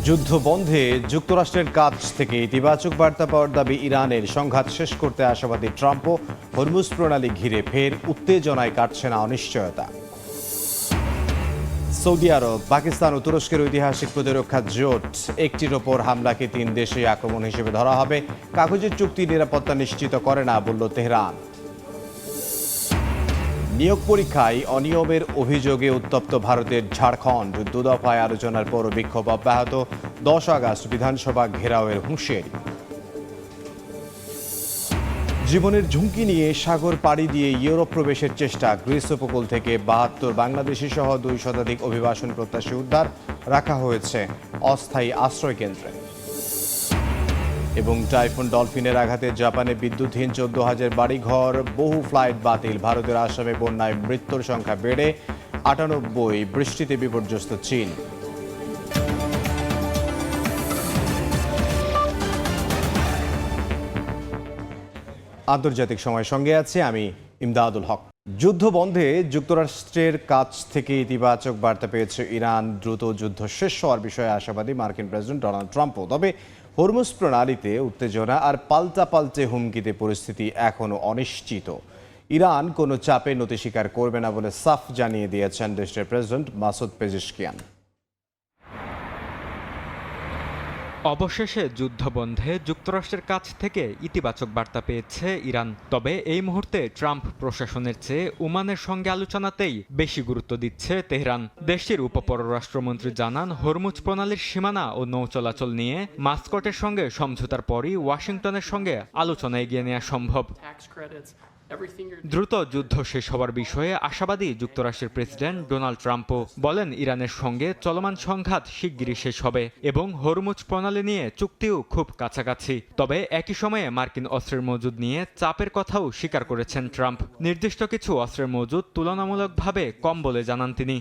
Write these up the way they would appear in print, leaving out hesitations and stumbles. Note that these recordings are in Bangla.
যুদ্ধ বন্ধে যুক্তরাষ্ট্রের কাছ থেকে ইতিবাচক বার্তা পাওয়ার দাবি ইরানের। সংঘাত শেষ করতে আশাবাদী ট্রাম্পও। হরমুজ প্রণালী ঘিরে ফের উত্তেজনায় কাটছে না অনিশ্চয়তা। সৌদি আরব, পাকিস্তান ও তুরস্কের ঐতিহাসিক প্রতিরক্ষা জোট একটির ওপর হামলাকে 3 দেশে আক্রমণ হিসেবে ধরা হবে। কাগজের চুক্তি নিরাপত্তা নিশ্চিত করে না বলল তেহরান। নিয়োগ পরীক্ষায় অনিয়মের অভিযোগে উত্তপ্ত ভারতের ঝাড়খণ্ড। 2 দফায় আলোচনার পর বিক্ষোভ অব্যাহত। 10 আগস্ট বিধানসভা ঘেরাওয়ের হুঁশিয়ারি। জীবনের ঝুঁকি নিয়ে সাগর পাড়ি দিয়ে ইউরোপ প্রবেশের চেষ্টা। গ্রিস উপকূল থেকে 72 বাংলাদেশি সহ 2 শতাধিক অভিবাসন প্রত্যাশী উদ্ধার, রাখা হয়েছে অস্থায়ী আশ্রয় কেন্দ্রে। এবং টাইফুন ডলফিনের আঘাতে জাপানে বিদ্যুৎহীন 14,000 বাড়িঘর, বহু ফ্লাইট বাতিল। ভারতের আসামে বন্যায় মৃত্যুর সংখ্যা বেড়ে 98। বৃষ্টিতে বিপর্যস্ত চীন। আন্তর্জাতিক সময়ের সঙ্গে আছে আমি ইমদাদুল হক। যুদ্ধ বন্ধে যুক্তরাষ্ট্রের কাছ থেকে ইতিবাচক বার্তা পেয়েছে ইরান। দ্রুত যুদ্ধ শেষ হওয়ার বিষয়ে আশাবাদী মার্কিন প্রেসিডেন্ট ডোনাল্ড ট্রাম্পও। তবে হরমুজ প্রণালীতে উত্তেজনা আর পাল্টাপাল্টে হুমকিতে পরিস্থিতি এখনও অনিশ্চিত। ইরান কোনো চাপে নতি স্বীকার করবে না বলে সাফ জানিয়ে দিয়েছেন দেশটির প্রেসিডেন্ট মাসুদ পেজিশকিয়ান। অবশেষে যুদ্ধবন্ধে যুক্তরাষ্ট্রের কাছ থেকে ইতিবাচক বার্তা পেয়েছে ইরান। তবে এই মুহূর্তে ট্রাম্প প্রশাসনের চেয়ে ওমানের সঙ্গে আলোচনাতেই বেশি গুরুত্ব দিচ্ছে তেহরান। দেশটির উপপররাষ্ট্রমন্ত্রী জানান, হরমুজ প্রণালীর সীমানা ও নৌ চলাচল নিয়ে মাস্কটের সঙ্গে সমঝোতার পরই ওয়াশিংটনের সঙ্গে আলোচনা এগিয়ে নেওয়া সম্ভব। দ্রুত যুদ্ধ শেষ হওয়ার বিষয়ে আশাবাদী যুক্তরাষ্ট্রের প্রেসিডেন্ট ডোনাল্ড ট্রাম্পও। বলেন, ইরানের সঙ্গে চলমান সংঘাত শিগগিরই শেষ হবে এবং হরমুজ প্রণালী নিয়ে চুক্তিও খুব কাছাকাছি। তবে একই সময়ে মার্কিন অস্ত্রের মজুদ নিয়ে চাপের কথাও স্বীকার করেছেন ট্রাম্প। নির্দিষ্ট কিছু অস্ত্রের মজুদ তুলনামূলকভাবে কম বলে জানান তিনি।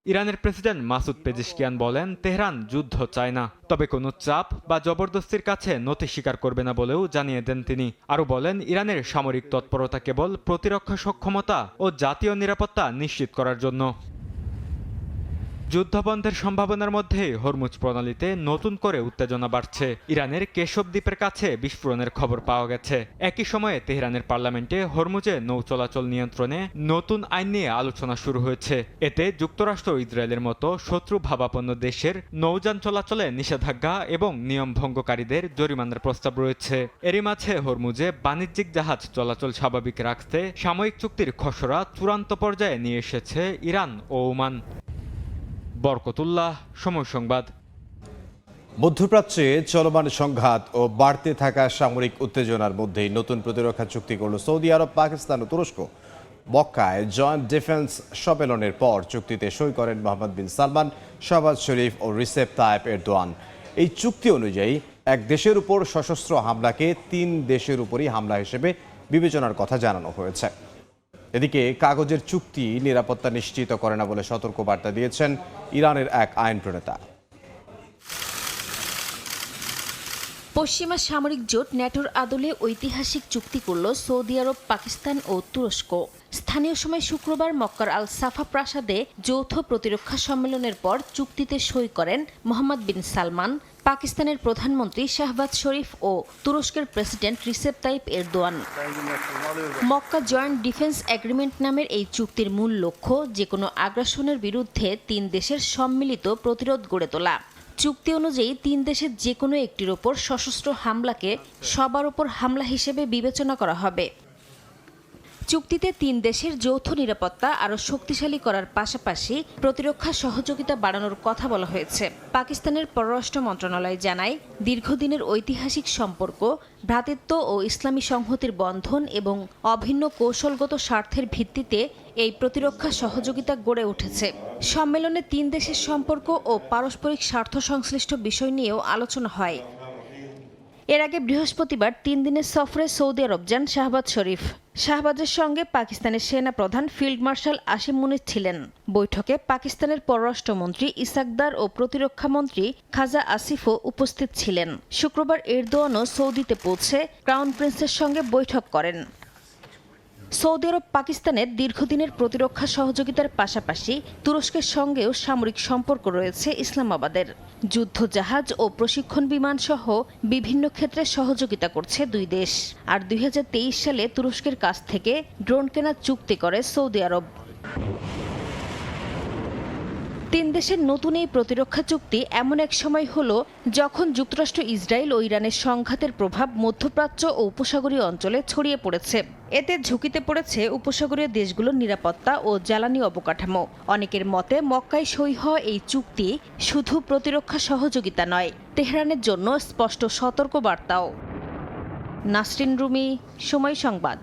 ইরানের প্রেসিডেন্ট মাসুদ পেজিশকিয়ান বলেন, তেহরান যুদ্ধ চায় না, তবে কোনো চাপ বা জবরদস্তির কাছে নতি স্বীকার করবে না বলেও জানিয়ে দেন তিনি। আরও বলেন, ইরানের সামরিক তৎপরতা কেবল প্রতিরক্ষা সক্ষমতা ও জাতীয় নিরাপত্তা নিশ্চিত করার জন্য। যুদ্ধবন্ধের সম্ভাবনার মধ্যে হরমুজ প্রণালীতে নতুন করে উত্তেজনা বাড়ছে। ইরানের কেশব দ্বীপের কাছে বিস্ফোরণের খবর পাওয়া গেছে। একই সময়ে তেহরানের পার্লামেন্টে হরমুজে নৌ চলাচল নিয়ন্ত্রণে নতুন আইন নিয়ে আলোচনা শুরু হয়েছে। এতে যুক্তরাষ্ট্র ও ইসরায়েলের মতো শত্রু ভাবাপন্ন দেশের নৌযান চলাচলে নিষেধাজ্ঞা এবং নিয়ম ভঙ্গকারীদের জরিমানার প্রস্তাব রয়েছে। এরই মাঝে হরমুজে বাণিজ্যিক জাহাজ চলাচল স্বাভাবিক রাখতে সাময়িক চুক্তির খসড়া চূড়ান্ত পর্যায়ে নিয়ে এসেছে ইরান ও ওমান। বরকতুল্লাহ, সময় সংবাদ। মধ্যপ্রাচ্যে চলমান সংঘাত ও বাড়তে থাকা সামরিক উত্তেজনার মধ্যেই নতুন প্রতিরক্ষা চুক্তি করল সৌদি আরব, পাকিস্তান ও তুরস্ক। মক্কায় জয়েন্ট ডিফেন্স সম্মেলনের পর চুক্তিতে সই করেন মোহাম্মদ বিন সালমান, শাহবাজ শরীফ ও রিসেপ তাইপ এরদোয়ান। এই চুক্তি অনুযায়ী এক দেশের উপর সশস্ত্র হামলাকে 3 দেশের উপরই হামলা হিসেবে বিবেচনার কথা জানানো হয়েছে। এদিকে কাগজের চুক্তি নিরাপত্তা নিশ্চিত করে না বলে সতর্ক বার্তা দিয়েছেন ইরানের এক আইন প্রণেতা। পশ্চিমা সামরিক জোট ন্যাটোর আদলে ঐতিহাসিক চুক্তি করল সৌদি আরব, পাকিস্তান ও তুরস্ক। স্থানীয় সময় শুক্রবার মক্কার আল সাফা প্রাসাদে যৌথ প্রতিরক্ষা সম্মেলনের পর চুক্তিতে সই করেন মোহাম্মদ বিন সালমান, পাকিস্তানের প্রধানমন্ত্রী শাহবাজ শরীফ ও তুরস্কের president Recep Tayyip Erdogan. Mecca joint defence agreement নামের এই চুক্তির মূল লক্ষ্য যেকোনো আগ্রাসনের বিরুদ্ধে 3 দেশের সম্মিলিত প্রতিরোধ গড়ে তোলা। চুক্তি অনুযায়ী 3 দেশের যে কোনো একটির ওপর সশস্ত্র হামলাকে সবার ওপর হামলা হিসেবে বিবেচনা করা হবে। চুক্তিতে 3 দেশের যৌথ নিরাপত্তা আরও শক্তিশালী করার পাশাপাশি প্রতিরক্ষা সহযোগিতা বাড়ানোর কথা বলা হয়েছে। পাকিস্তানের পররাষ্ট্র মন্ত্রণালয় জানায়, দীর্ঘদিনের ঐতিহাসিক সম্পর্ক, ভ্রাতৃত্ব ও ইসলামী সংহতির বন্ধন এবং অভিন্ন কৌশলগত স্বার্থের ভিত্তিতে এই প্রতিরক্ষা সহযোগিতা গড়ে উঠেছে। সম্মেলনে 3 দেশের সম্পর্ক ও পারস্পরিক স্বার্থ সংশ্লিষ্ট বিষয় নিয়েও আলোচনা হয়। এর আগে বৃহস্পতিবার 3 দিনের সফরে সৌদি আরব যান শাহবাজ শরীফ। শাহবাজের সঙ্গে পাকিস্তানের সেনা প্রধান ফিল্ড মার্শাল আসিম মুনির ছিলেন। বৈঠকে পাকিস্তানের পররাষ্ট্রমন্ত্রী ইসাকদার ও প্রতিরক্ষা মন্ত্রী খাজা আসিফও উপস্থিত ছিলেন। শুক্রবার এরদোয়ানও সৌদিতে পৌঁছে ক্রাউন প্রিন্সের সঙ্গে বৈঠক করেন। সৌদি আরব পাকিস্তানের দীর্ঘদিনের প্রতিরক্ষা সহযোগিতার পাশাপাশি তুরস্কের সঙ্গেও সামরিক সম্পর্ক রয়েছে ইসলামাবাদের। যুদ্ধজাহাজ ও প্রশিক্ষণ বিমান সহ বিভিন্ন ক্ষেত্রে সহযোগিতা করছে দুই দেশ। আর 2023 সালে তুরস্কের কাছ থেকে ড্রোন কেনার চুক্তি করে সৌদি আরব। তিন দেশের নতুন এই প্রতিরক্ষা চুক্তি এমন এক সময় হলো যখন যুক্তরাষ্ট্র, ইসরায়েল ও ইরানের সংঘাতের প্রভাব মধ্যপ্রাচ্য ও উপসাগরীয় অঞ্চলে ছড়িয়ে পড়েছে। এতে ঝুঁকিতে পড়েছে উপসাগরীয় দেশগুলোর নিরাপত্তা ও জ্বালানি অবকাঠামো। অনেকের মতে মক্কায় সই হওয়া এই চুক্তি শুধু প্রতিরক্ষা সহযোগিতা নয়, তেহরানের জন্য স্পষ্ট সতর্ক বার্তাও। নাসরিন রুমি, সময় সংবাদ।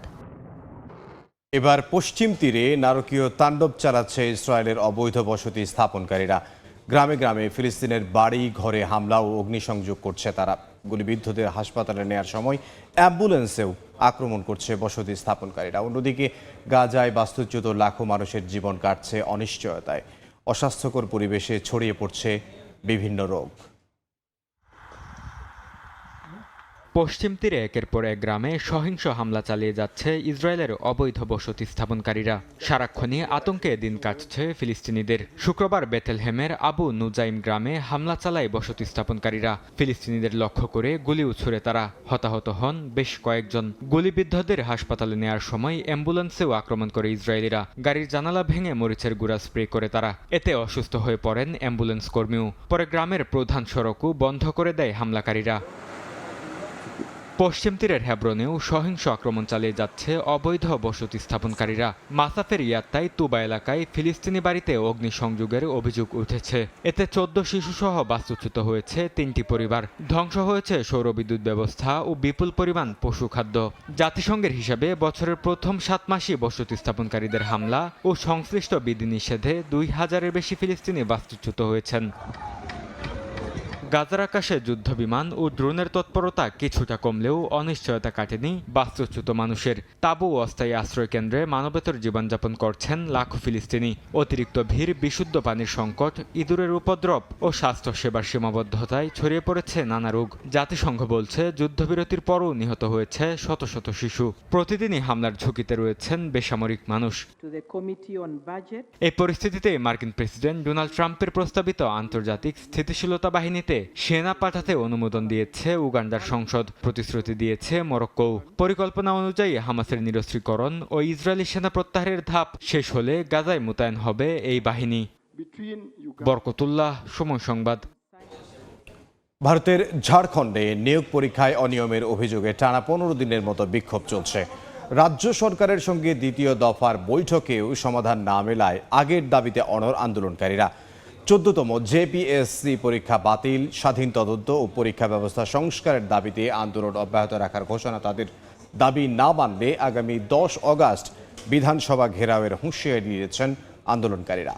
এবার পশ্চিম তীরে নারকীয় তাণ্ডব চালাচ্ছে ইসরায়েলের অবৈধ বসতি স্থাপনকারীরা। গ্রামে গ্রামে ফিলিস্তিনের বাড়ি ঘরে হামলা ও অগ্নিসংযোগ করছে তারা। গুলিবিদ্ধদের হাসপাতালে নেয়ার সময় অ্যাম্বুলেন্সেও আক্রমণ করছে বসতি স্থাপনকারীরা। অন্যদিকে গাজায় বাস্তুচ্যুত লাখো মানুষের জীবন কাটছে অনিশ্চয়তায়। অস্বাস্থ্যকর পরিবেশে ছড়িয়ে পড়ছে বিভিন্ন রোগ। পশ্চিম তীরে একের পর এক গ্রামে সহিংস হামলা চালিয়ে যাচ্ছে ইসরায়েলের অবৈধ বসতি স্থাপনকারীরা। সারাক্ষণই আতঙ্কে দিন কাটছে ফিলিস্তিনিদের। শুক্রবার বেথেলহেমের আবু নুজাইম গ্রামে হামলা চালায় বসতি স্থাপনকারীরা। ফিলিস্তিনিদের লক্ষ্য করে গুলিও ছুড়ে তারা। হতাহত হন বেশ কয়েকজন। গুলিবিদ্ধদের হাসপাতালে নেয়ার সময় অ্যাম্বুলেন্সেও আক্রমণ করে ইসরায়েলিরা। গাড়ির জানালা ভেঙে মরিচের গুঁড়া স্প্রে করে তারা। এতে অসুস্থ হয়ে পড়েন অ্যাম্বুলেন্স কর্মীও। পরে গ্রামের প্রধান সড়কও বন্ধ করে দেয় হামলাকারীরা। পশ্চিম তীরের হেব্রনেও সহিংস আক্রমণ চালিয়ে যাচ্ছে অবৈধ বসতি স্থাপনকারীরা। মাসাফের ইয়াত্তায় তুবা এলাকায় ফিলিস্তিনি বাড়িতে অগ্নিসংযোগের অভিযোগ উঠেছে। এতে 14 শিশুসহ বাস্তুচ্যুত হয়েছে 3টি পরিবার। ধ্বংস হয়েছে সৌরবিদ্যুৎ ব্যবস্থা ও বিপুল পরিমাণ পশুখাদ্য। জাতিসংঘের হিসাবে বছরের প্রথম 7 মাসই বসতি স্থাপনকারীদের হামলা ও সংশ্লিষ্ট বিধিনিষেধে 2000-এর বেশি ফিলিস্তিনি বাস্তুচ্যুত হয়েছেন। গাজার আকাশে যুদ্ধবিমান ও ড্রোনের তৎপরতা কিছুটা কমলেও অনিশ্চয়তা কাটেনি বাস্তুচ্যুত মানুষের। তাঁবু ও অস্থায়ী আশ্রয়কেন্দ্রে মানবেতর জীবনযাপন করছেন লাখো ফিলিস্তিনি। অতিরিক্ত ভিড়, বিশুদ্ধ পানির সংকট, ইঁদুরের উপদ্রব ও স্বাস্থ্যসেবার সীমাবদ্ধতায় ছড়িয়ে পড়েছে নানা রোগ। জাতিসংঘ বলছে যুদ্ধবিরতির পরও নিহত হয়েছে শত শত শিশু। প্রতিদিনই হামলার ঝুঁকিতে রয়েছেন বেসামরিক মানুষ। এই পরিস্থিতিতে মার্কিন প্রেসিডেন্ট ডোনাল্ড ট্রাম্পের প্রস্তাবিত আন্তর্জাতিক স্থিতিশীলতা বাহিনীতে সেনা পাঠাতে অনুমোদন দিয়েছে উগান্ডার সংসদ। প্রতিশ্রুতি দিয়েছে মরক্কো। পরিকল্পনা অনুযায়ী হামাসের নিরস্ত্রীকরণ ও ইসরায়েলি সেনা প্রত্যাহারের ধাপ শেষ হলে গাজায় মোতায়েন হবে এই বাহিনী। বরকতুল্লাহ, সময় সংবাদ। ভারতের ঝাড়খণ্ডে নিয়োগ পরীক্ষায় অনিয়মের অভিযোগে টানা 15 দিনের মতো বিক্ষোভ চলছে। রাজ্য সরকারের সঙ্গে দ্বিতীয় দফার বৈঠকেও সমাধান না মেলায় আগের দাবিতে অনড় আন্দোলনকারীরা। 14তম জেপিএসসি পরীক্ষা বাতিল, স্বাধীন তদন্ত ও পরীক্ষা ব্যবস্থা সংস্কারের দাবিতে আন্দোলন অব্যাহত রাখার ঘোষণা তাদের। দাবি না মানলে আগামী 10 অগাস্ট বিধানসভা ঘেরাওয়ের হুঁশিয়ারি দিয়েছেন আন্দোলনকারীরা।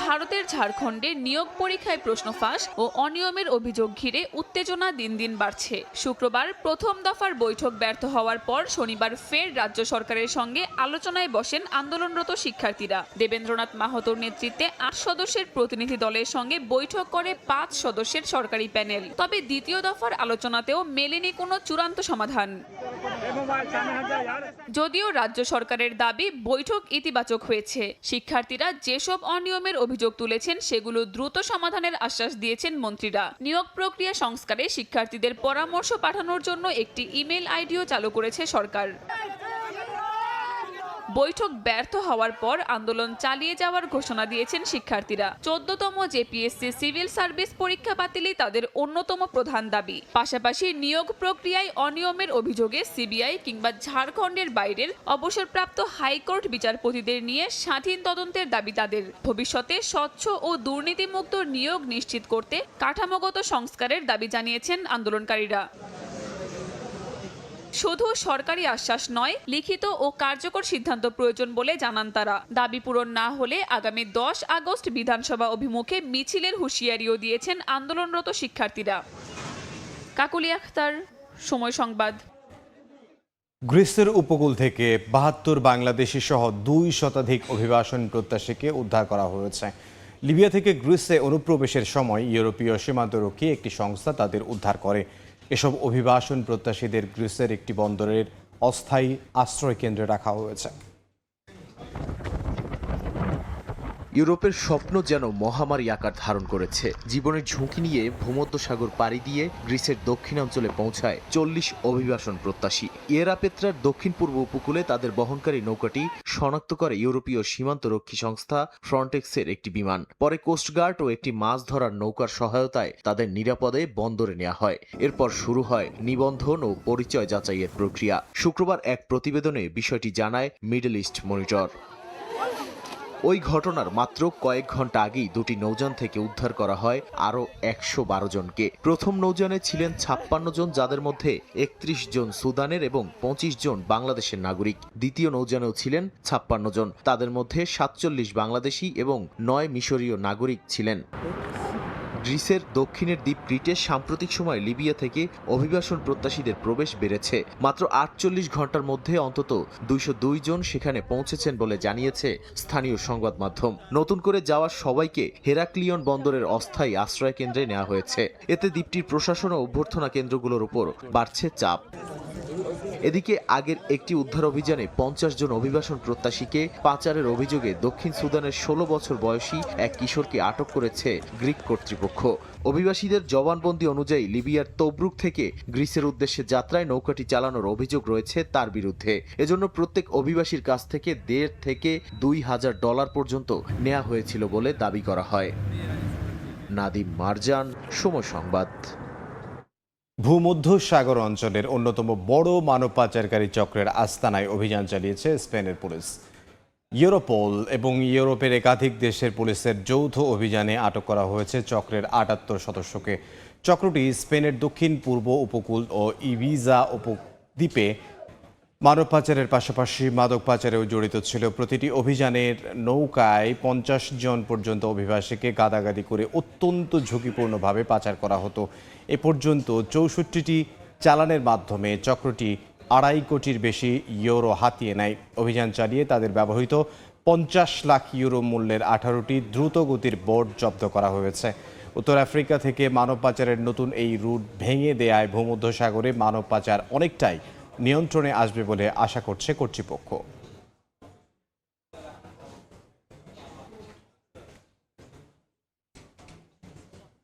ভারতের ঝাড়খণ্ডে নিয়োগ পরীক্ষায় প্রশ্ন ফাঁস ও অনিয়মের অভিযোগ ঘিরে উত্তেজনা দিন দিন বাড়ছে। শুক্রবার প্রথম দফার বৈঠক ব্যর্থ হওয়ার পর শনিবার ফের রাজ্য সরকারের সঙ্গে আলোচনায় বসেন আন্দোলনরত শিক্ষার্থীরা। দেবেন্দ্রনাথ মাহাতোর নেতৃত্বে 8 সদস্যের প্রতিনিধি দলের সঙ্গে বৈঠক করে 5 সদস্যের সরকারি প্যানেল। তবে দ্বিতীয় দফার আলোচনাতেও মেলেনি কোনো চূড়ান্ত সমাধান। যদিও রাজ্য সরকারের দাবি বৈঠক ইতিবাচক হয়েছে। শিক্ষার্থীরা যেসব অনিয়মের অভিযোগ তুলেছেন সেগুলো দ্রুত সমাধানের আশ্বাস দিয়েছেন মন্ত্রীরা। নিয়োগ প্রক্রিয়া সংস্কারে শিক্ষার্থীদের পরামর্শ পাঠানোর জন্য একটি ইমেল আইডিও চালু করেছে সরকার। বৈঠক ব্যর্থ হওয়ার পর আন্দোলন চালিয়ে যাওয়ার ঘোষণা দিয়েছেন শিক্ষার্থীরা। 14তম জেপিএসসি সিভিল সার্ভিস পরীক্ষা বাতিলই তাদের অন্যতম প্রধান দাবি। পাশাপাশি নিয়োগ প্রক্রিয়ায় অনিয়মের অভিযোগে সিবিআই কিংবা ঝাড়খণ্ডের বাইরের অবসরপ্রাপ্ত হাইকোর্ট বিচারপতিদের নিয়ে স্বাধীন তদন্তের দাবি তাদের। ভবিষ্যতে স্বচ্ছ ও দুর্নীতিমুক্ত নিয়োগ নিশ্চিত করতে কাঠামোগত সংস্কারের দাবি জানিয়েছেন আন্দোলনকারীরা। শুধু সরকারি আশ্বাস নয়, লিখিত ও কার্যকর সিদ্ধান্ত প্রয়োজন বলে জানান তারা। দাবি পূরণ না হলে আগামী 10 আগস্ট বিধানসভা অভিমুখে মিছিলের হুঁশিয়ারিও দিয়েছেন আন্দোলনরত শিক্ষার্থীরা। কাকুলি আখতার, সময় সংবাদ। গ্রিসের উপকূল থেকে 72 বাংলাদেশি সহ 2 শতাধিক অভিবাসন প্রত্যাশীকে উদ্ধার করা হয়েছে। লিবিয়া থেকে গ্রিসে অনুপ্রবেশের সময় ইউরোপীয় সীমান্তরক্ষী একটি সংস্থা তাদের উদ্ধার করে। এসব অভিবাসন প্রত্যাশীদের গ্রিসের একটি বন্দরের অস্থায়ী আশ্রয় কেন্দ্রে রাখা হয়েছে। ইউরোপের স্বপ্ন যেন মহামারী আকার ধারণ করেছে। জীবনের ঝুঁকি নিয়ে ভূমধ্যসাগর পাড়ি দিয়ে গ্রিসের দক্ষিণাঞ্চলে পৌঁছায় 40 অভিবাসন প্রত্যাশী। ইয়েরা পেত্রার দক্ষিণ পূর্ব উপকূলে তাদের বহনকারী নৌকাটি শনাক্ত করে ইউরোপীয় সীমান্তরক্ষী সংস্থা ফ্রন্টেক্সের একটি বিমান। পরে কোস্টগার্ড ও একটি মাছ ধরার নৌকার সহায়তায় তাদের নিরাপদে বন্দরে নেওয়া হয়। এরপর শুরু হয় নিবন্ধন ও পরিচয় যাচাইয়ের প্রক্রিয়া। শুক্রবার এক প্রতিবেদনে বিষয়টি জানায় মিডল ইস্ট মনিটর। ওই ঘটনার মাত্র কয়েক ঘন্টা আগেই দুটি নৌযান থেকে উদ্ধার করা হয় আরও 112 জনকে। প্রথম নৌযানে ছিলেন 56 জন, যাদের মধ্যে 31 জন সুদানের এবং 25 জন বাংলাদেশের নাগরিক। দ্বিতীয় নৌযানেও ছিলেন 56 জন, তাদের মধ্যে 47 বাংলাদেশি এবং 9 মিশরীয় নাগরিক ছিলেন। গ্রিসের দক্ষিণের দ্বীপ ক্রিটে সাম্প্রতিক সময় লিবিয়া থেকে অভিবাসন প্রত্যাশীদের প্রবেশ বেড়েছে। মাত্র 48 ঘন্টার মধ্যে অন্তত 202 জন সেখানে পৌঁছেছেন বলে জানিয়েছে স্থানীয় সংবাদ মাধ্যম। নতুন করে যাওয়া সবাইকে হেরাক্লিয়ন বন্দরের অস্থায়ী আশ্রয় কেন্দ্রে নেওয়া হয়েছে। এতে দ্বীপটির প্রশাসন ও অভ্যর্থনা কেন্দ্রগুলোর উপর বাড়ছে চাপ। এদিকে আগের একটি উদ্ধার অভিযানে 50 জন অভিবাসন প্রত্যাশীকে পাচারের অভিযোগে দক্ষিণ সুদানের 16 বছর বয়সী এক কিশোরকে আটক করেছে গ্রিক কর্তৃপক্ষ। অভিবাসীদের জবানবন্দি অনুযায়ী লিবিয়ার তবরুক থেকে গ্রিসের উদ্দেশ্যে যাত্রায় নৌকাটি চালানোর অভিযোগ রয়েছে তার বিরুদ্ধে। এজন্য প্রত্যেক অভিবাসীর কাছ থেকে $1,500 থেকে $2,000 পর্যন্ত নেওয়া হয়েছিল বলে দাবি করা হয়। নাদিম মারজান, সময় সংবাদ। ভূমধ্যসাগর অঞ্চলের অন্যতম বড় মানব পাচারকারী চক্রের আস্তানায় অভিযান চালিয়েছে স্পেনের পুলিশ। ইউরোপল এবং ইউরোপের একাধিক দেশের পুলিশের যৌথ অভিযানে আটক করা হয়েছে চক্রের 78 সদস্যকে। চক্রটি স্পেনের দক্ষিণ পূর্ব উপকূল ও ইবিজা উপদ্বীপে মানব পাচারের পাশাপাশি মাদক পাচারেও জড়িত ছিল। প্রতিটি অভিযানের নৌকায় 50 জন পর্যন্ত অভিবাসীকে গাদাগাদি করে অত্যন্ত ঝুঁকিপূর্ণভাবে পাচার করা হতো। এ পর্যন্ত 64টি চালানের মাধ্যমে চক্রটি 2.5 কোটির বেশি ইউরো হাতিয়ে নেয়। অভিযান চালিয়ে তাদের ব্যবহৃত 50 লাখ ইউরো মূল্যের 18টি দ্রুতগতির বোট জব্দ করা হয়েছে। উত্তর আফ্রিকা থেকে মানব পাচারের নতুন এই রুট ভেঙে দেয়ায় ভূমধ্যসাগরে মানব পাচার অনেকটাই নিয়ন্ত্রণে আসবে বলে আশা করছে কর্তৃপক্ষ।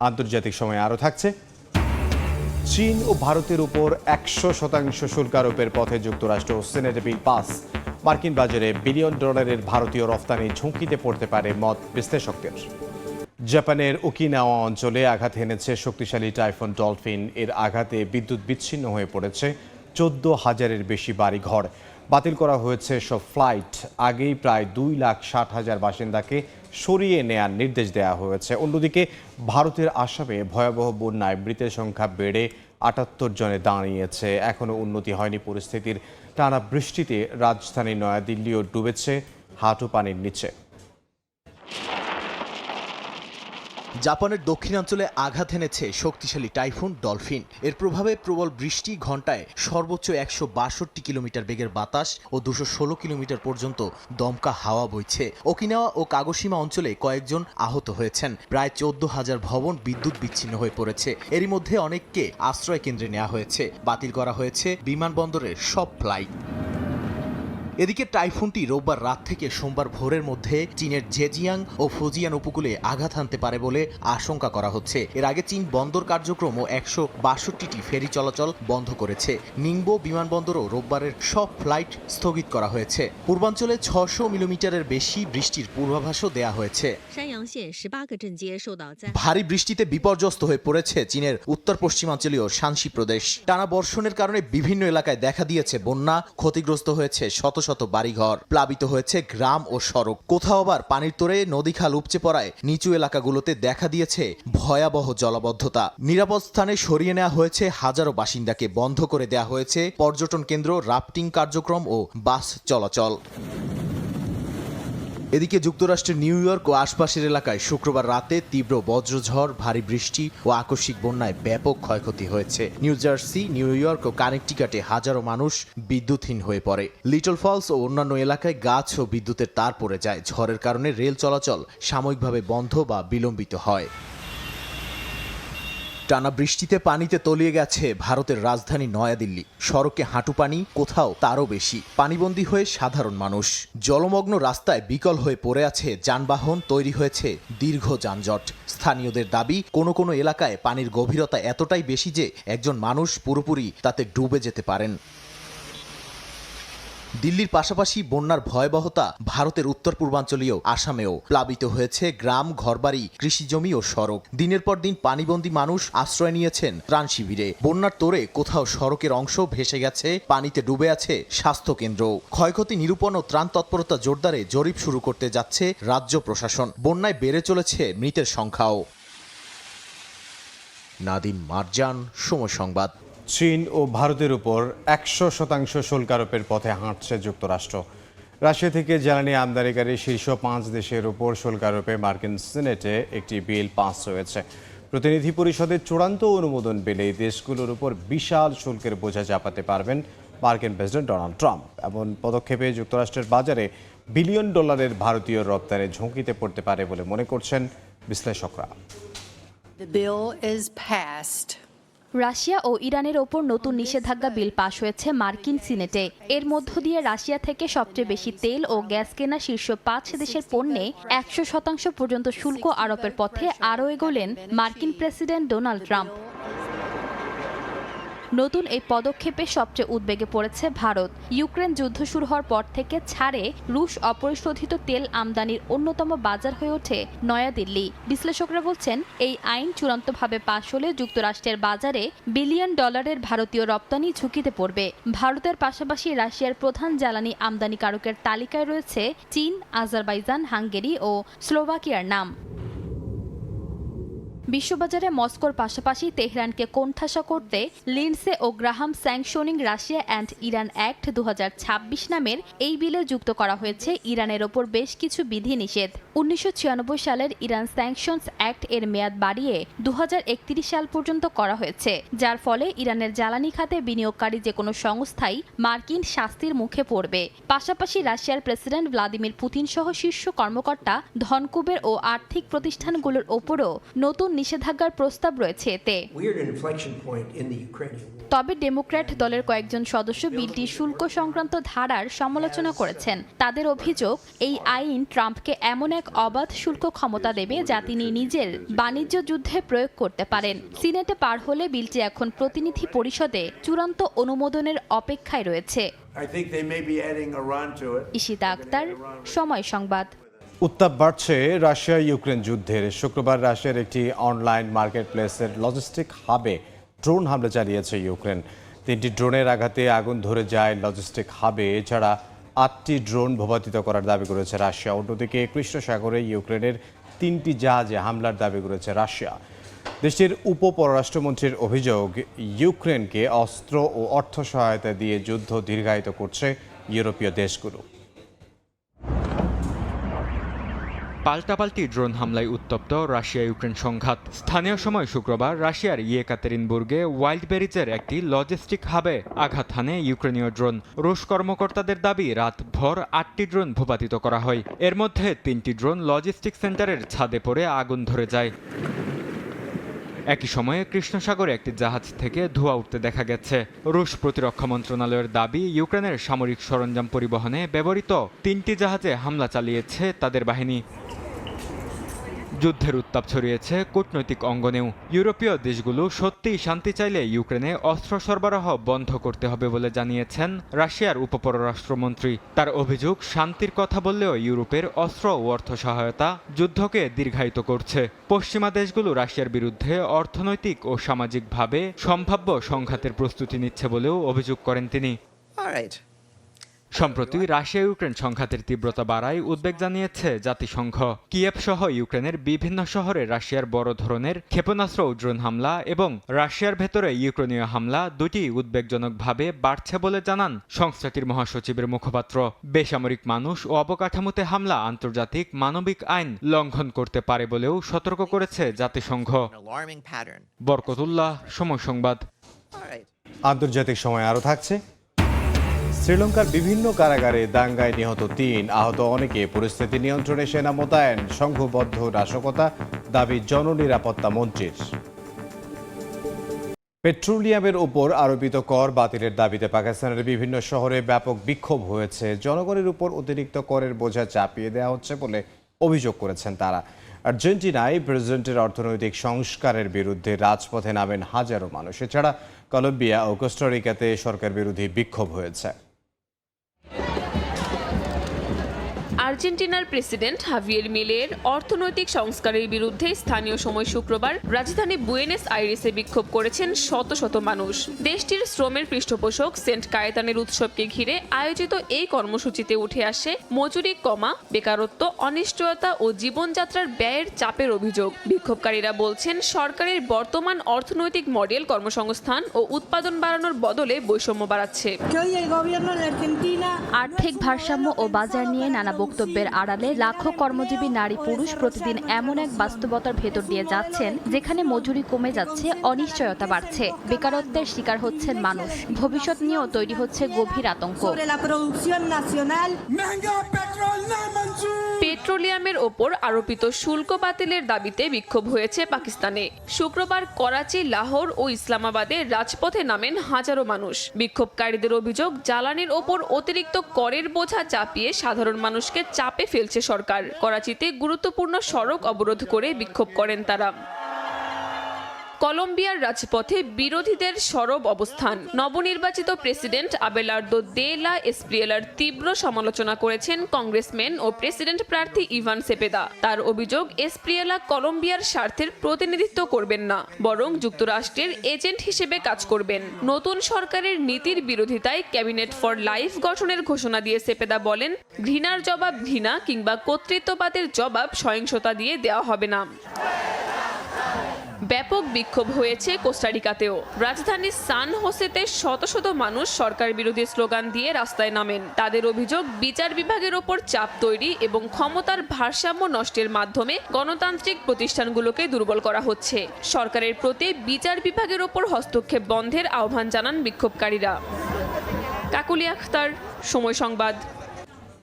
আন্তর্জাতিক সময় আরও থাকছে। চীন ও ভারতের উপর 100% শুল্ক আরোপের পথে যুক্তরাষ্ট্র সিনেট বিল পাস। মার্কিন বাজারে $1 বিলিয়ন ভারতীয় রফতানি ঝুঁকিতে পড়তে পারে মত বিশ্লেষকদের। জাপানের ওকিনাওয়া অঞ্চলে আঘাত হেনেছে শক্তিশালী টাইফুন ডলফিন। এর আঘাতে বিদ্যুৎ বিচ্ছিন্ন হয়ে পড়েছে 14,000-এর বেশি বাড়িঘর। বাতিল করা হয়েছে সব ফ্লাইট। আগেই প্রায় 2,60,000 বাসিন্দাকে সরিয়ে নেয়ার নির্দেশ দেওয়া হয়েছে। অন্যদিকে ভারতের আসামে ভয়াবহ বন্যায় মৃতের সংখ্যা বেড়ে 78 জনে দাঁড়িয়েছে। এখনও উন্নতি হয়নি পরিস্থিতির। টানা বৃষ্টিতে রাজধানী নয়াদিল্লিও ডুবেছে হাঁটু পানির নিচে। জাপানের দক্ষিণাঞ্চলে আঘাত এনেছে শক্তিশালী টাইফুন ডলফিন। এর প্রভাবে প্রবল বৃষ্টি, ঘন্টায় সর্বোচ্চ 162 কিলোমিটার বেগের বাতাস ও 216 কিলোমিটার পর্যন্ত দমকা হাওয়া বইছে। ওকিনাওয়া ও কাগোশিমা অঞ্চলে কয়েকজন আহত হয়েছেন। প্রায় 14,000 ভবন বিদ্যুৎ বিচ্ছিন্ন হয়ে পড়েছে। এরই মধ্যে অনেককে আশ্রয় কেন্দ্রে নেওয়া হয়েছে। বাতিল করা হয়েছে বিমানবন্দরের সব ফ্লাইট। এদিকে টাইফুনটি রোববার রাত থেকে সোমবার ভোরের মধ্যে চীনের জেজিয়াং ও ফুজিয়ান উপকূলে আঘাত হানতে পারে বলে আশঙ্কা করা হচ্ছে। এর আগে চীন বন্দর কার্যক্রম ও 162টি ফেরি চলাচল বন্ধ করেছে। নিংবো বিমানবন্দরও রোববারের সব ফ্লাইট স্থগিত করা হয়েছে। পূর্বাঞ্চলে 600 মিলিমিটারের বেশি বৃষ্টির পূর্বাভাসও দেয়া হয়েছে। ভারী বৃষ্টিতে বিপর্যস্ত হয়ে পড়েছে চীনের উত্তর পশ্চিমাঞ্চলীয় শানসি প্রদেশ। টানা বর্ষণের কারণে বিভিন্ন এলাকায় দেখা দিয়েছে বন্যা, ক্ষতিগ্রস্ত হয়েছে শত শত বাড়িঘর, প্লাবিত হয়েছে গ্রাম ও সড়ক। কোথাও আবার পানির তোরে নদী খাল উপচে পড়ায় নিচু এলাকাগুলোতে দেখা দিয়েছে ভয়াবহ জলাবদ্ধতা। নিরাপদ স্থানে সরিয়ে নেওয়া হয়েছে হাজারো বাসিন্দাকে। বন্ধ করে দেওয়া হয়েছে পর্যটন কেন্দ্র, রাফটিং কার্যক্রম ও বাস চলাচল। এদিকে যুক্তরাষ্ট্রের নিউ ইয়র্ক ও আশপাশের এলাকায় শুক্রবার রাতে তীব্র বজ্রঝড়, ভারী বৃষ্টি ও আকস্মিক বন্যায় ব্যাপক ক্ষয়ক্ষতি হয়েছে। নিউ জার্সি, নিউ ইয়র্ক ও কানেকটিকাটে হাজারো মানুষ বিদ্যুৎহীন হয়ে পড়ে। লিটল ফলস ও অন্যান্য এলাকায় গাছ ও বিদ্যুতের তার পড়ে যায়। ঝড়ের কারণে রেল চলাচল সাময়িকভাবে বন্ধ বা বিলম্বিত হয়। টানা বৃষ্টিতে পানিতে তলিয়ে গেছে ভারতের রাজধানী নয়াদিল্লি। সড়কে হাঁটু পানি, কোথাও তারও বেশি। পানিবন্দী হয়ে সাধারণ মানুষ। জলমগ্ন রাস্তায় বিকল হয়ে পড়ে আছে যানবাহন, তৈরি হয়েছে দীর্ঘ যানজট। স্থানীয়দের দাবি, কোনো কোনো এলাকায় পানির গভীরতা এতটাই বেশি যে একজন মানুষ পুরোপুরি তাতে ডুবে যেতে পারেন। দিল্লির পাশাপাশি বন্যার ভয়াবহতা ভারতের উত্তর পূর্বাঞ্চলীয় আসামেও। প্লাবিত হয়েছে গ্রাম, ঘরবাড়ি, কৃষিজমি ও সড়ক। দিনের পর দিন পানিবন্দী মানুষ আশ্রয় নিয়েছেন ত্রাণ শিবিরে। বন্যার তোড়ে কোথাও সড়কের অংশ ভেসে গেছে, পানিতে ডুবে আছে স্বাস্থ্যকেন্দ্র। ক্ষয়ক্ষতি নিরূপণ ও ত্রাণ তৎপরতা জোরদারে জরিপ শুরু করতে যাচ্ছে রাজ্য প্রশাসন। বন্যায় বেড়ে চলেছে মৃতের সংখ্যাও। নাদিম মারজান, সময় সংবাদ। চীন ও ভারতের উপর 100% শুল্ক আরোপের পথে হাঁটছে যুক্তরাষ্ট্র। রাশিয়া থেকে জ্বালানি আমদানিকারী শীর্ষ 5 দেশের উপর শুল্ক আরোপে মার্কিন সিনেটে একটি বিল পাস হয়েছে। প্রতিনিধি পরিষদের চূড়ান্ত অনুমোদন পেলে এই দেশগুলোর উপর বিশাল শুল্কের বোঝা চাপাতে পারবেন মার্কিন প্রেসিডেন্ট ডোনাল্ড ট্রাম্প। এমন পদক্ষেপে যুক্তরাষ্ট্রের বাজারে বিলিয়ন ডলারের ভারতীয় রপ্তানি ঝুঁকিতে পড়তে পারে বলে মনে করছেন বিশ্লেষকরা। The bill is passed. Russia ও ইরানের ওপর নতুন নিষেধাজ্ঞা বিল পাশ হয়েছে মার্কিন সিনেটে। এর মধ্য দিয়ে রাশিয়া থেকে সবচেয়ে বেশি তেল ও গ্যাস কেনা শীর্ষ 5 দেশের পণ্যে 100% পর্যন্ত শুল্ক আরোপের পথে আরও এগোলেন মার্কিন প্রেসিডেন্ট ডোনাল্ড ট্রাম্প। নতুন এই পদক্ষেপে সবচেয়ে উদ্বেগে পড়েছে ভারত। ইউক্রেন যুদ্ধ শুরু হওয়ার পর থেকে ছাড়ে রুশ অপরিশোধিত তেল আমদানির অন্যতম বাজার হয়ে ওঠে নয়াদিল্লি। বিশ্লেষকরা বলছেন, এই আইন চূড়ান্তভাবে পাশ হলে যুক্তরাষ্ট্রের বাজারে বিলিয়ন ডলারের ভারতীয় রপ্তানি ঝুঁকিতে পড়বে। ভারতের পাশাপাশি রাশিয়ার প্রধান জ্বালানি আমদানিকারকের তালিকায় রয়েছে চীন, আজারবাইজান, হাঙ্গেরি ও স্লোভাকিয়ার নাম। বিশ্ববাজারে মস্কোর পাশাপাশি তেহরানকে কোণঠাসা করতে লিন্ডসে ও Graham sanctioning Russia and Iran act 2026 নামের এই বিলে যুক্ত করা হয়েছে ইরানের ওপর বেশ কিছু বিধিনিষেধ। 1996 সালের ইরান স্যাংশনস অ্যাক্ট এর মেয়াদ বাড়িয়ে 2031 সাল পর্যন্ত করা হয়েছে, যার ফলে ইরানের জ্বালানি খাতে বিনিয়োগকারী যে কোনো সংস্থাই মার্কিন শাস্তির মুখে পড়বে। পাশাপাশি রাশিয়ার প্রেসিডেন্ট ভ্লাদিমির পুতিন সহ শীর্ষ কর্মকর্তা, ধনকুবের ও আর্থিক প্রতিষ্ঠানগুলোর ওপরও নতুন নিষেধাজ্ঞার প্রস্তাব রয়েছে এতে। তবে ডেমোক্র্যাট দলের কয়েকজন সদস্য বিলটির শুল্ক সংক্রান্ত ধারার সমালোচনা করেছেন। তাদের অভিযোগ, এই আইন ট্রাম্পকে এমন এক অবাধ শুল্ক ক্ষমতা দেবে যা তিনি নিজের বাণিজ্য যুদ্ধে প্রয়োগ করতে পারেন। সিনেটে পার হলে বিলটি এখন প্রতিনিধি পরিষদে চূড়ান্ত অনুমোদনের অপেক্ষায় রয়েছে। ইশিতা আক্তার, সময় সংবাদ। উত্তাপ বাড়ছে রাশিয়া ইউক্রেন যুদ্ধের। শুক্রবার রাশিয়ার একটি অনলাইন মার্কেট প্লেসের লজিস্টিক হাবে ড্রোন হামলা চালিয়েছে ইউক্রেন। 3টি ড্রোনের আঘাতে আগুন ধরে যায় লজিস্টিক হাবে। এছাড়া 8টি ড্রোন ভূপাতিত করার দাবি করেছে রাশিয়া। অন্যদিকে কৃষ্ণ সাগরে ইউক্রেনের 3টি জাহাজে হামলার দাবি করেছে রাশিয়া। দেশটির উপপররাষ্ট্রমন্ত্রীর অভিযোগ, ইউক্রেনকে অস্ত্র ও অর্থ সহায়তা দিয়ে যুদ্ধ দীর্ঘায়িত করছে ইউরোপীয় দেশগুলো। পাল্টাপাল্টি ড্রোন হামলায় উত্তপ্ত রাশিয়া ইউক্রেন সংঘাত। স্থানীয় সময় শুক্রবার রাশিয়ার ইয়েকাতেরিনবুর্গে ওয়াইল্ডবেরিজের একটি লজিস্টিক হাবে আঘাত হানে ইউক্রেনীয় ড্রোন। রুশ কর্মকর্তাদের দাবি, রাতভর 8টি ড্রোন ভূপাতিত করা হয়। এর মধ্যে 3টি ড্রোন লজিস্টিক সেন্টারের ছাদে পড়ে আগুন ধরে যায়। একই সময়ে কৃষ্ণ সাগরে একটি জাহাজ থেকে ধোঁয়া উঠতে দেখা গেছে। রুশ প্রতিরক্ষা মন্ত্রণালয়ের দাবি, ইউক্রেনের সামরিক সরঞ্জাম পরিবহনে ব্যবহৃত 3টি জাহাজে হামলা চালিয়েছে তাদের বাহিনী। যুদ্ধের উত্তাপ ছড়িয়েছে কূটনৈতিক অঙ্গনেও। ইউরোপীয় দেশগুলো সত্যিই শান্তি চাইলে ইউক্রেনে অস্ত্র সরবরাহ বন্ধ করতে হবে বলে জানিয়েছেন রাশিয়ার উপপররাষ্ট্রমন্ত্রী। তার অভিযোগ, শান্তির কথা বললেও ইউরোপের অস্ত্র ও অর্থ সহায়তা যুদ্ধকে দীর্ঘায়িত করছে। পশ্চিমা দেশগুলো রাশিয়ার বিরুদ্ধে অর্থনৈতিক ও সামাজিকভাবে সম্ভাব্য সংঘাতের প্রস্তুতি নিচ্ছে বলেও অভিযোগ করেন তিনি। সম্প্রতি রাশিয়া ইউক্রেন সংঘাতের তীব্রতা বাড়ায় উদ্বেগ জানিয়েছে জাতিসংঘ। কিয়েভ সহ ইউক্রেনের বিভিন্ন শহরে রাশিয়ার বড় ধরনের ক্ষেপণাস্ত্র ও ড্রোন হামলা এবং রাশিয়ার ভেতরে ইউক্রেনীয় হামলা দুটি উদ্বেগজনকভাবে বাড়ছে বলে জানান সংস্থাটির মহাসচিবের মুখপাত্র। বেসামরিক মানুষ ও অবকাঠামোতে হামলা আন্তর্জাতিক মানবিক আইন লঙ্ঘন করতে পারে বলেও সতর্ক করেছে জাতিসংঘ। বরকতুল্লাহ, সময় সংবাদ। আন্তর্জাতিক সময় আরও থাকছে। শ্রীলঙ্কার বিভিন্ন কারাগারে দাঙ্গায় নিহত 3, আহত অনেকে। পরিস্থিতি নিয়ন্ত্রণে সেনা মোতায়েন। সংঘবদ্ধ নাশকতা দাবি জননিরাপত্তা মন্ত্রীর। পেট্রোলিয়ামের উপর আরোপিত কর বাতিলের দাবিতে পাকিস্তানের বিভিন্ন শহরে ব্যাপক বিক্ষোভ হয়েছে। জনগণের উপর অতিরিক্ত করের বোঝা চাপিয়ে দেওয়া হচ্ছে বলে অভিযোগ করেছেন তারা। আর্জেন্টিনায় প্রেসিডেন্টের অর্থনৈতিক সংস্কারের বিরুদ্ধে রাজপথে নামেন হাজারো মানুষ। এছাড়া কলম্বিয়া ও কোস্টারিকাতে সরকার বিরোধী বিক্ষোভ হয়েছে। আর্জেন্টিনার প্রেসিডেন্ট হাভিয়ের মিলের অর্থনৈতিক সংস্কারের বিরুদ্ধে স্থানীয় সময় শুক্রবার রাজধানী বুয়েনোস আইরেসে বিক্ষোভ করেছেন শত শত মানুষ। দেশটির শ্রমের পৃষ্ঠপোষক সেন্ট কায়েতানের উৎসবকে ঘিরে আয়োজিত এই কর্মসূচিতে উঠে আসে মজুরি কমা, বেকারত্ব, অনিশ্চয়তা ও জীবনযাত্রার ব্যয়ের চাপের অভিযোগ। বিক্ষোভকারীরা বলছেন সরকারের বর্তমান অর্থনৈতিক মডেল কর্মসংস্থান ও উৎপাদন বাড়ানোর বদলে বৈষম্য বাড়াচ্ছে। আর্থিক ভারসাম্য ও বাজার নিয়ে নানা বক্তব্যের আড়ালে লাখো কর্মজীবী নারী পুরুষ প্রতিদিন এমন এক বাস্তবতার ভেতর দিয়ে যাচ্ছেন যেখানে মজুরি কমে যাচ্ছে, অনিশ্চয়তা বাড়ছে, বেকারত্বের শিকার হচ্ছেন মানুষ। ভবিষ্যৎ নিয়েও তৈরি হচ্ছে গভীর আতঙ্ক। পেট্রোলিয়ামের ওপর আরোপিত শুল্ক বাতিলের দাবিতে বিক্ষোভ হয়েছে পাকিস্তানে। শুক্রবার করাচি, লাহোর ও ইসলামাবাদে রাজপথে নামেন হাজারো মানুষ। বিক্ষোভকারীদের অভিযোগ, জ্বালানির ওপর অতিরিক্ত করের বোঝা চাপিয়ে সাধারণ মানুষকে চাপে ফেলছে সরকার। করাচিতে গুরুত্বপূর্ণ সড়ক অবরোধ করে বিক্ষোভ করেন তারা। কলম্বিয়ার রাজপথে বিরোধীদের সরব অবস্থান। নবনির্বাচিত প্রেসিডেন্ট আবেলার্দো দে লা এসপ্রিয়েলার তীব্র সমালোচনা করেছেন কংগ্রেসম্যান ও প্রেসিডেন্ট প্রার্থী ইভান সেপেদা। তার অভিযোগ, এসপ্রিয়েলা কলম্বিয়ার স্বার্থের প্রতিনিধিত্ব করবেন না, বরং যুক্তরাষ্ট্রের এজেন্ট হিসেবে কাজ করবেন। নতুন সরকারের নীতির বিরোধিতায় ক্যাবিনেট ফর লাইফ গঠনের ঘোষণা দিয়ে সেপেদা বলেন, ঘৃণার জবাব ঘৃণা কিংবা কর্তৃত্ববাদের জবাব সহিংসতা দিয়ে দেওয়া হবে না। ব্যাপক বিক্ষোভ হয়েছে কোস্টারিকাতেও। রাজধানী সান হোসেতে শত শত মানুষ সরকার বিরোধী স্লোগান দিয়ে রাস্তায় নামেন। তাদের অভিযোগ, বিচার বিভাগের ওপর চাপ তৈরি এবং ক্ষমতার ভারসাম্য নষ্টের মাধ্যমে গণতান্ত্রিক প্রতিষ্ঠানগুলোকে দুর্বল করা হচ্ছে। সরকারের প্রতি বিচার বিভাগের ওপর হস্তক্ষেপ বন্ধের আহ্বান জানান বিক্ষোভকারীরা। কাকুলি আখতার, সময় সংবাদ।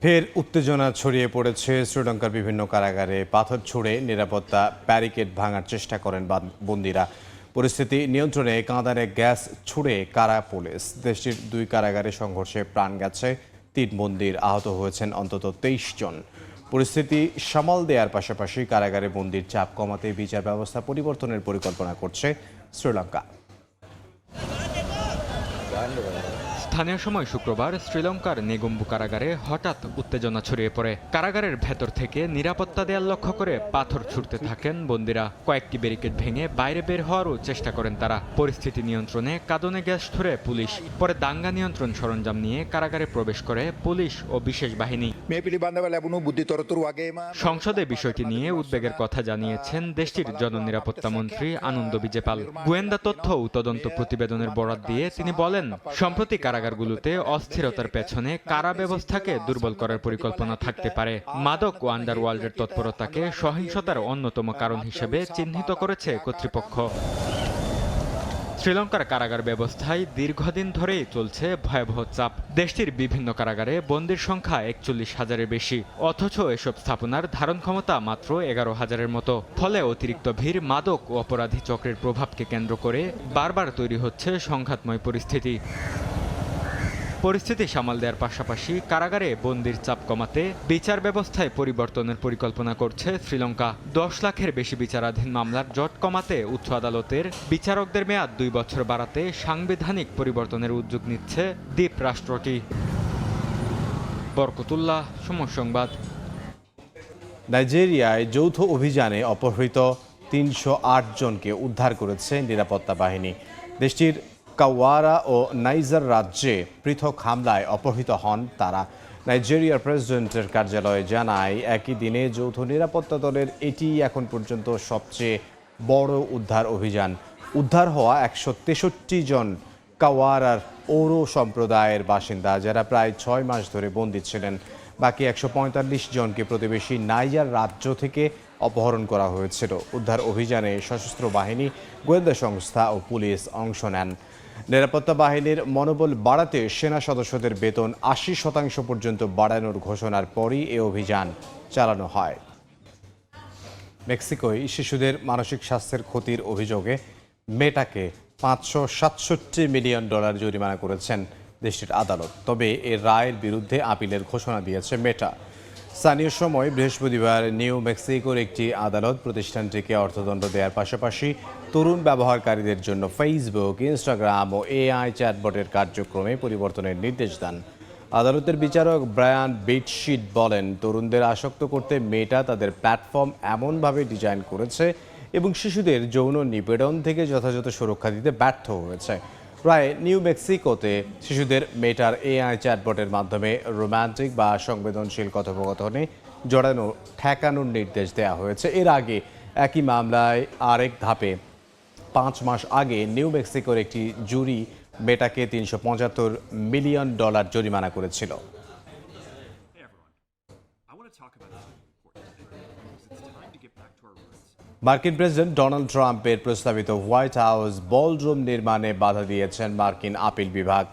ফের উত্তেজনা ছড়িয়ে পড়েছে শ্রীলঙ্কার বিভিন্ন কারাগারে। পাথর ছুঁড়ে নিরাপত্তা ব্যারিকেড ভাঙার চেষ্টা করেন বন্দীরা। পরিস্থিতি নিয়ন্ত্রণে কাঁদানে গ্যাস ছুঁড়ে কারা পুলিশ। দেশটির 2 কারাগারে সংঘর্ষে প্রাণ গেছে 3 বন্দীর, আহত হয়েছেন অন্তত 23 জন। পরিস্থিতি সামাল দেওয়ার পাশাপাশি কারাগারে বন্দীর চাপ কমাতে বিচার ব্যবস্থা পরিবর্তনের পরিকল্পনা করছে শ্রীলঙ্কা। স্থানীয় সময় শুক্রবার শ্রীলঙ্কার নেগম্বু কারাগারে হঠাৎ উত্তেজনা ছড়িয়ে পড়ে। কারাগারের ভেতর থেকে নিরাপত্তা দেয়াল লক্ষ্য করে পাথর ছুঁড়তে থাকেন বন্দীরা। কয়েকটি ব্যারিকেড ভেঙে বাইরে বের হওয়ারও চেষ্টা করেন তারা। পরিস্থিতি নিয়ন্ত্রণে কাঁদানে গ্যাস ছুড়ে পুলিশ। পরে দাঙ্গা নিয়ন্ত্রণ সরঞ্জাম নিয়ে কারাগারে প্রবেশ করে পুলিশ ও বিশেষ বাহিনী। সংসদে বিষয়টি নিয়ে উদ্বেগের কথা জানিয়েছেন দেশটির জননিরাপত্তা মন্ত্রী আনন্দ বিজেপাল। গোয়েন্দা তথ্য ও তদন্ত প্রতিবেদনের বরাত দিয়ে তিনি বলেন, সম্প্রতি কারাগারগুলোতে অস্থিরতার পেছনে কারা ব্যবস্থাকে দুর্বল করার পরিকল্পনা থাকতে পারে। মাদক ও আন্ডারওয়ার্ল্ডের তৎপরতাকে সহিংসতার অন্যতম কারণ হিসেবে চিহ্নিত করেছে কর্তৃপক্ষ। শ্রীলঙ্কার কারাগার ব্যবস্থায় দীর্ঘদিন ধরেই চলছে ভয়াবহ চাপ। দেশটির বিভিন্ন কারাগারে বন্দীর সংখ্যা 41,000-এর বেশি, অথচ এসব স্থাপনার ধারণ ক্ষমতা মাত্র 11,000-এর মতো। ফলে অতিরিক্ত ভিড়, মাদক ও অপরাধী চক্রের প্রভাবকে কেন্দ্র করে বারবার তৈরি হচ্ছে সংঘাতময় পরিস্থিতি সামাল দেওয়ার পাশাপাশি কারাগারে বন্দির চাপ কমাতে বিচার ব্যবস্থায় পরিবর্তনের পরিকল্পনা করছে শ্রীলঙ্কা। 10 লাখের বেশি বিচারাধীন মামলার জট কমাতে উচ্চ আদালতের বিচারকদের মেয়াদ 2 বছর বাড়াতে সাংবিধানিক পরিবর্তনের উদ্যোগ নিচ্ছে দ্বীপ রাষ্ট্রটি। বরকতুল্লাহ, সময় সংবাদ। নাইজেরিয়ায় যৌথ অভিযানে অপহৃত 308 জনকে উদ্ধার করেছে নিরাপত্তা বাহিনী। দেশটির কাওয়ারা ও নাইজার রাজ্যে পৃথক হামলায় অপহৃত হন তারা। নাইজেরিয়ার প্রেসিডেন্টের কার্যালয় জানায়, একই দিনে যৌথ নিরাপত্তা দলের এটি এখন পর্যন্ত সবচেয়ে বড় উদ্ধার অভিযান। উদ্ধার হওয়া 163 জন কাওয়ারার ওরো সম্প্রদায়ের বাসিন্দা, যারা প্রায় 6 মাস ধরে বন্দী ছিলেন। বাকি 145 জনকে প্রতিবেশী নাইজার রাজ্য থেকে অপহরণ করা হয়েছিল। উদ্ধার অভিযানে সশস্ত্র বাহিনী, গোয়েন্দা সংস্থা ও পুলিশ অংশ নেন। নিরাপত্তা বাহিনীর মনোবল বাড়াতে সেনা সদস্যদের বেতন 80% পর্যন্ত বাড়ানোর ঘোষণার পরই এ অভিযান চালানো হয়। মেক্সিকোয় শিশুদের মানসিক স্বাস্থ্যের ক্ষতির অভিযোগে মেটাকে $567 মিলিয়ন জরিমানা করেছেন দেশটির আদালত। তবে এর রায়ের বিরুদ্ধে আপিলের ঘোষণা দিয়েছে মেটা। স্থানীয় সময় বৃহস্পতিবার নিউ মেক্সিকোর একটি আদালত প্রতিষ্ঠানটিকে অর্থদণ্ড দেওয়ার পাশাপাশি তরুণ ব্যবহারকারীদের জন্য ফেসবুক, ইনস্টাগ্রাম ও এআই চ্যাটবটের কার্যক্রমে পরিবর্তনের নির্দেশ দেন। আদালতের বিচারক ব্রায়ান বিটশিট বলেন, তরুণদের আসক্ত করতে মেটা তাদের প্ল্যাটফর্ম এমনভাবে ডিজাইন করেছে এবং শিশুদের যৌন নিপীড়ন থেকে যথাযথ সুরক্ষা দিতে ব্যর্থ হয়েছে। রায়ে নিউ মেক্সিকোতে শিশুদের মেটার এআই চ্যাটবটের মাধ্যমে রোমান্টিক বা সংবেদনশীল কথোপকথনে জড়ানো ঠেকানোর নির্দেশ দেওয়া হয়েছে। এর আগে একই মামলায় আরেক ধাপে 5 মাস আগে নিউ মেক্সিকোর একটি জুরি মেটাকে $375 মিলিয়ন জরিমানা করেছিল। মার্কিন প্রেসিডেন্ট ডোনাল্ড ট্রাম্পের প্রস্তাবিত হোয়াইট হাউস বলরুম নির্মাণে বাধা দিয়েছেন মার্কিন আপিল বিভাগ।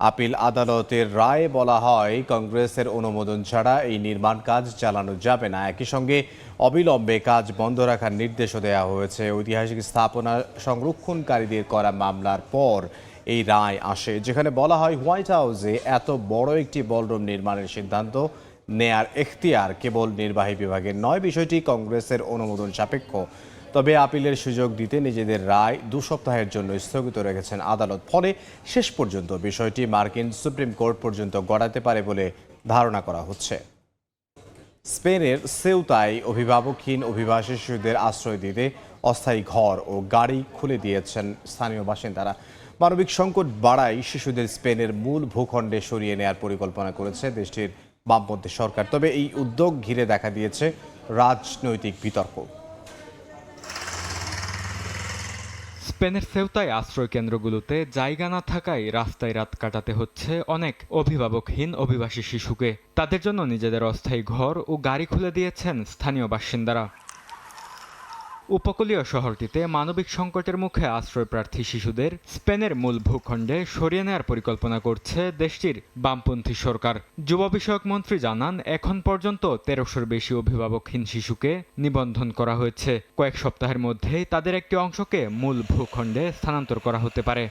আপিল আদালতের রায়ে বলা হয়, কংগ্রেসের অনুমোদন ছাড়া এই নির্মাণ কাজ চালানো যাবে না। একই সঙ্গে অবিলম্বে কাজ বন্ধ রাখার নির্দেশও দেওয়া হয়েছে। ঐতিহাসিক স্থাপনা সংরক্ষণকারীদের করা মামলার পর এই রায় আসে, যেখানে বলা হয় হোয়াইট হাউসে এত বড় একটি বলরুম নির্মাণের সিদ্ধান্ত নেয়ার এখতিয়ার কেবল নির্বাহী বিভাগের নয়, বিষয়টি কংগ্রেসের অনুমোদন সাপেক্ষ। তবে আপিলের সুযোগ দিতে নিজেদের রায় 2 সপ্তাহের জন্য স্থগিত রেখেছেন আদালত। ফলে শেষ পর্যন্ত বিষয়টি মার্কিন সুপ্রিম কোর্ট পর্যন্ত গড়াতে পারে বলে ধারণা করা হচ্ছে। স্পেনের সেউতায় অভিভাবকহীন অভিবাসী শিশুদের আশ্রয় দিতে অস্থায়ী ঘর ও গাড়ি খুলে দিয়েছেন স্থানীয় বাসিন্দারা। মানবিক সংকট বাড়ায় শিশুদের স্পেনের মূল ভূখণ্ডে সরিয়ে নেয়ার পরিকল্পনা করেছে দেশটির বামপন্থী সরকার। তবে এই উদ্যোগ ঘিরে দেখা দিয়েছে রাজনৈতিক বিতর্ক। স্পেনের সেউতায় আশ্রয় কেন্দ্রগুলোতে জায়গা না থাকায় রাস্তায় রাত কাটাতে হচ্ছে অনেক অভিভাবকহীন অভিবাসী শিশুকে। তাদের জন্য নিজেদের অস্থায়ী ঘর ও গাড়ি খুলে দিয়েছেন স্থানীয় বাসিন্দারা। উপকূলীয় শহরটিতে মানবিক সংকটের মুখে আশ্রয়প্রার্থী শিশুদের স্পেনের মূল ভূখণ্ডে সরিয়ে নেওয়ার পরিকল্পনা করছে দেশটির বামপন্থী সরকার। যুব বিষয়ক মন্ত্রী জানান, এখন পর্যন্ত 1300-র বেশি অভিভাবকহীন শিশুকে নিবন্ধন করা হয়েছে। কয়েক সপ্তাহের মধ্যেই তাদের একটি অংশকে মূল ভূখণ্ডে স্থানান্তর করা হতে পারে।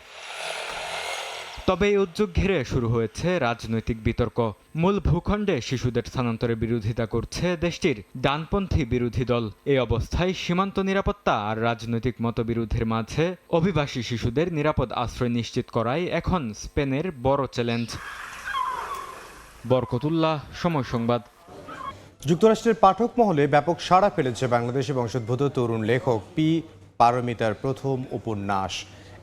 তবে এই উদ্যোগ ঘিরে শুরু হয়েছে রাজনৈতিক বিতর্ক। মূল ভূখণ্ডে শিশুদের স্থানান্তরের বিরোধিতা করছে দেশটির ডানপন্থী বিরোধী দল। এই অবস্থায় সীমান্ত নিরাপত্তা আর রাজনৈতিক মতবিরোধের মাঝে অভিবাসী শিশুদের নিরাপদ আশ্রয় নিশ্চিত করাই এখন স্পেনের বড় চ্যালেঞ্জ। বরকতুল্লাহ, সময় সংবাদ। যুক্তরাষ্ট্রের পাঠক মহলে ব্যাপক সাড়া ফেলেছে বাংলাদেশি বংশোদ্ভূত তরুণ লেখক পি পারমিতার প্রথম উপন্যাস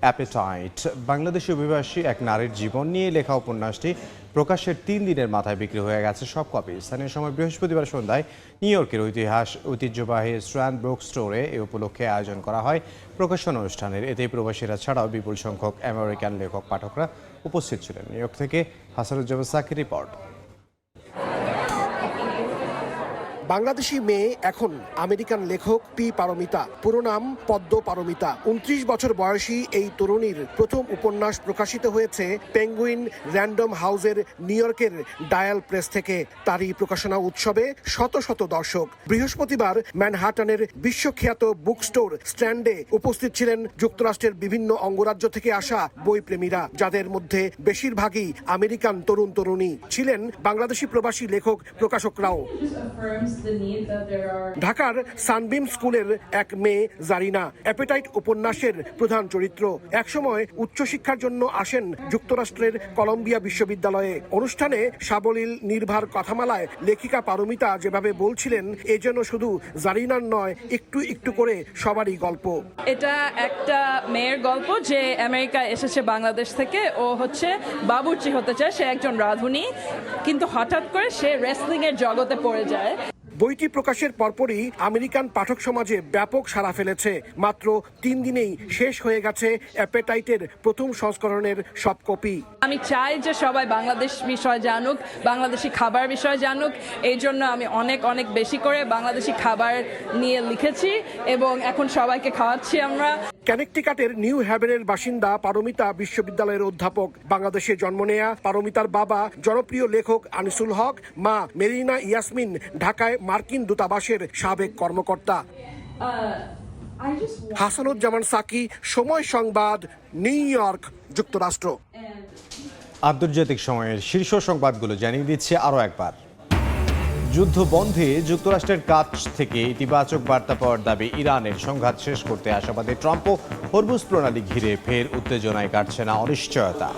অ্যাপেটাইট। বাংলাদেশি অভিবাসী এক নারীর জীবন নিয়ে লেখা উপন্যাসটি প্রকাশের 3 দিনের মাথায় বিক্রি হয়ে গেছে সব কপি। স্থানীয় সময় বৃহস্পতিবার সন্ধ্যায় নিউ ইয়র্কের ঐতিহ্যবাহী স্ট্র্যান্ড বুক স্টোরে এ উপলক্ষে আয়োজন করা হয় প্রকাশন অনুষ্ঠানের। এতে প্রবাসীরা ছাড়াও বিপুল সংখ্যক আমেরিকান লেখক পাঠকরা উপস্থিত ছিলেন। নিউ ইয়র্ক থেকে হাসানুজ্জামান সাকির রিপোর্ট। বাংলাদেশি মেয়ে, এখন আমেরিকান লেখক পি পারমিতা, পুরো নাম পদ্ম পারমিতা। 29 বছর বয়সী এই তরুণীর প্রথম উপন্যাস প্রকাশিত হয়েছে পেঙ্গুইন র্যান্ডম হাউসের নিউ ইয়র্কের ডায়াল প্রেস থেকে। তারই প্রকাশনা উৎসবে শত শত দর্শক। বৃহস্পতিবার ম্যানহাটানের বিশ্বখ্যাত বুক স্টোর স্ট্যান্ডে উপস্থিত ছিলেন যুক্তরাষ্ট্রের বিভিন্ন অঙ্গরাজ্য থেকে আসা বইপ্রেমীরা, যাদের মধ্যে বেশিরভাগই আমেরিকান তরুণ তরুণী। ছিলেন বাংলাদেশি প্রবাসী লেখক প্রকাশকরাও। ঢাকার সানবিম স্কুলের এক মেয়ে জারিনা অ্যাপেটাইট উপন্যাসের প্রধান চরিত্র। একসময় উচ্চশিক্ষার জন্য আসেন যুক্তরাষ্ট্রের কলম্বিয়া বিশ্ববিদ্যালয়ে। অনুষ্ঠানে সাবলীল নির্ভার কথামালায় লেখিকা পারমিতা যেভাবে বলছিলেন, এ যেন শুধু জারিনার নয়, একটু একটু করে সবারই গল্প। এটা একটা মেয়ের গল্প যে আমেরিকা এসেছে বাংলাদেশ থেকে। ও হচ্ছে বাবুর্চি হতে চায়, সে একজন রাঁধুনি, কিন্তু হঠাৎ করে সে রেসলিং এর জগতে পড়ে যায়। বইটি প্রকাশের পরপরই আমেরিকান পাঠক সমাজে ব্যাপক সাড়া ফেলেছে। মাত্র 3 দিনেই শেষ হয়ে গেছে অ্যাপেটাইটের প্রথম সংস্করণের সব কপি। আমি চাই যে সবাই বাংলাদেশ বিষয় জানুক, বাংলাদেশি খাবার বিষয় জানুক। এই জন্য আমি অনেক অনেক বেশি করে বাংলাদেশি খাবার নিয়ে লিখেছি এবং এখন সবাইকে খাওয়াচ্ছি আমরা। কানেকটিকাটের নিউ হ্যাভেনের বাসিন্দা পারমিতা বিশ্ববিদ্যালয়ের অধ্যাপক। বাংলাদেশে জন্ম নেয়া পারমিতার বাবা জনপ্রিয় লেখক আনিসুল হক, মা মেরিনা ইয়াসমিন ঢাকায় মার্কিন দূতাবাসের সাবেক কর্মকর্তা। হাসানুজ্জামান সাকি, সময় সংবাদ, নিউ ইয়র্ক, যুক্তরাষ্ট্র। আন্তর্জাতিক সময়ের শীর্ষ সংবাদগুলো জানিয়ে দিচ্ছে আরও একবার। যুদ্ধ বন্ধে যুক্তরাষ্ট্রের কাছ থেকে ইতিবাচক বার্তা পাওয়ার দাবি ইরানের। সংঘাত শেষ করতে আশাবাদী ট্রাম্পও। হরমুজ প্রণালী ঘিরে ফের উত্তেজনায় কাটছে না অনিশ্চয়তা।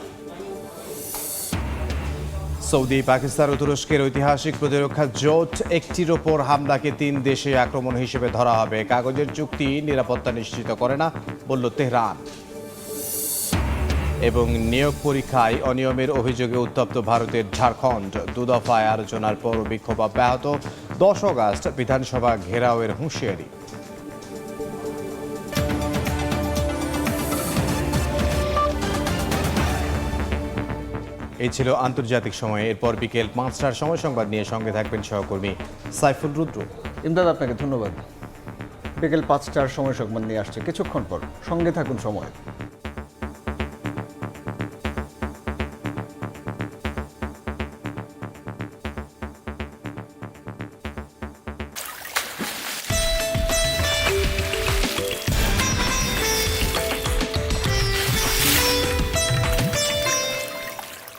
সৌদি, পাকিস্তান ও তুরস্কের ঐতিহাসিক প্রতিরক্ষা জোট একটির ওপর হামলাকে 3 দেশে আক্রমণ হিসেবে ধরা হবে। কাগজের চুক্তি নিরাপত্তা নিশ্চিত করে না, বলল তেহরান। এবং নিয়োগ পরীক্ষায় অনিয়মের অভিযোগে উত্তপ্ত ভারতের ঝাড়খণ্ড। 2 দফায় আলোচনার পর বিক্ষোভ অব্যাহত। 10 আগস্ট বিধানসভা ঘেরাওয়ের হুঁশিয়ারি। এই ছিল আন্তর্জাতিক সময়। এরপর বিকেল 5টার সময় সংবাদ নিয়ে সঙ্গে থাকবেন সহকর্মী সাইফুল রুদ্র। ইমদাদ, আপনাকে ধন্যবাদ। বিকেল 5টার সময় সংবাদ নিয়ে আসছে কিছুক্ষণ পর, সঙ্গে থাকুন সময়।